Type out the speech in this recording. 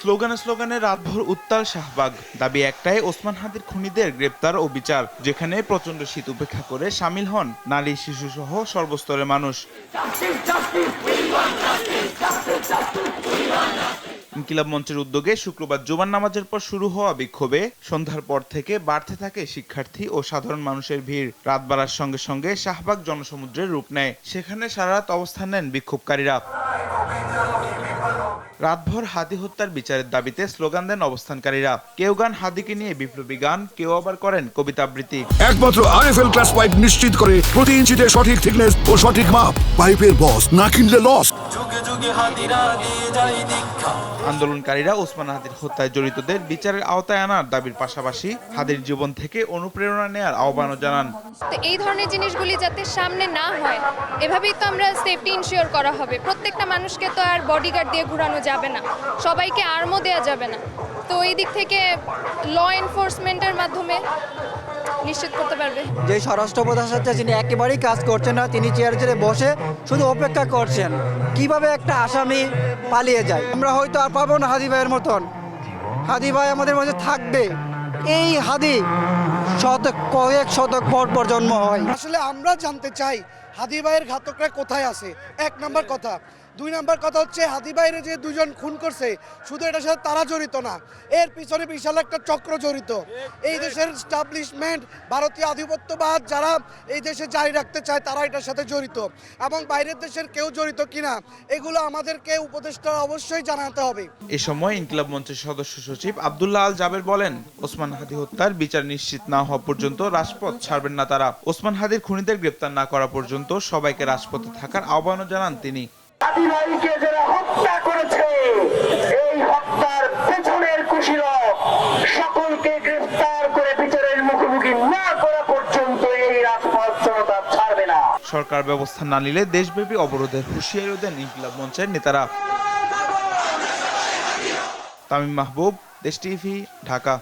স্লোগানে স্লোগানে রাতভর উত্তাল শাহবাগ। দাবি একটাই, ওসমান হাদির খুনিদের গ্রেপ্তার ও বিচার, যেখানে প্রচন্ড শীত উপেক্ষা করে সামিল হন নারী, শিশু সহ সর্বস্তরের মানুষ। ইনকিলাব মঞ্চের উদ্যোগে শুক্রবার জুমার নামাজের পর শুরু হওয়া বিক্ষোভে সন্ধ্যার পর থেকে বাড়তে থাকে শিক্ষার্থী ও সাধারণ মানুষের ভিড়। রাত বাড়ার সঙ্গে সঙ্গে শাহবাগ জনসমুদ্রের রূপ নেয়। সেখানে সারা রাত অবস্থান নেন বিক্ষোভকারীরা। রাতভর হাদি হত্যার বিচারের দাবিতে স্লোগান দেন অবস্থানকারীরা। কেউ গান হাদিকে নিয়ে বিপ্লবী গান, কেউ আবার করেন কবিতা আবৃত্তি। একমাত্র আরএফএল ক্লাস পাইপ নিশ্চিত করে প্রতি ইঞ্চিতে সঠিক থিকনেস ও সঠিক মাপ। পাইপের বস, না কিনলে লস। আন্দোলনকারীরা ওসমান হাদির হত্যায় জড়িতদের বিচারের আওতায় আনার দাবির পাশাপাশি হাদির জীবন থেকে অনুপ্রেরণা নেয়ার আহ্বানও জানান। তো এই ধরনের জিনিসগুলি যাতে সামনে না হয়, এভাবেই তো আমরা সেফটি ইনশিওর করা হবে। প্রত্যেকটা মানুষকে তো আর বডিগার্ড দিয়ে ঘোরানো যাবে না, সবাইকে আর্মও দেওয়া যাবে না। তো এই দিক থেকে ল এনফোর্সমেন্টের মাধ্যমে নিশ্চিত করতে পারবে। যে স্বরাষ্ট্র উপদেষ্টা যিনি একেবারেই কাজ করছেন না, তিনি চেয়ারে চেয়ারে বসে শুধু অপেক্ষা করছেন কিভাবে একটা আসামি পালিয়ে যায়। আমরা হয়তো আর পাবো না হাদি ভাইয়ের মতন। হাদি ভাই আমাদের মাঝে থাকবে। এই হাদি কয়েক শতক পর জন্ম হয়। আসলে আমরা জানতে চাই হাদি ভাইয়ের ঘাতকরা কোথায় আছে, এক নাম্বার কথা। দুই নাম্বার কথা হচ্ছে হাদি ভাইয়ের যে দুজন খুন করছে, শুধু এটার সাথে তারা জড়িত না, এর পিছনে বিশাল একটা চক্র জড়িত। এই দেশের স্টাবলিশমেন্ট, ভারতীয় আধিপত্যবাদ যারা এই দেশে জারি রাখতে চায়, তারা এটার সাথে জড়িত। এবং বাইরের দেশের কেউ জড়িত কিনা, এগুলো আমাদেরকে উপদেষ্টা অবশ্যই জানাতে হবে। এ সময় ইনকিলাব মঞ্চের সদস্য সচিব আব্দুল্লাহ আল জাবের বলেন, ওসমান হাদি হত্যার বিচার নিশ্চিত না হওয়া পর্যন্ত রাজপথ ছাড়বেন না তারা। ওসমান হাদির খুনিদের গ্রেপ্তার না করা পর্যন্ত সবাইকে রাজপথে থাকার আহ্বানও জানান তিনি। হাদি ভাইকে যারা হত্যা করেছে, এই হত্যার পেছনের কুশীলব সকলকে গ্রেফতার করে বিচারের মুখোমুখি না করা পর্যন্ত এই রাজপথ জনতা ছাড়বে না। সরকার ব্যবস্থা না নিলে দেশব্যাপী অবরোধের হুঁশিয়ারিও দেন ইনকিলাব মঞ্চের নেতারা। তামিম মাহবুব, দেশ টিভি, ঢাকা।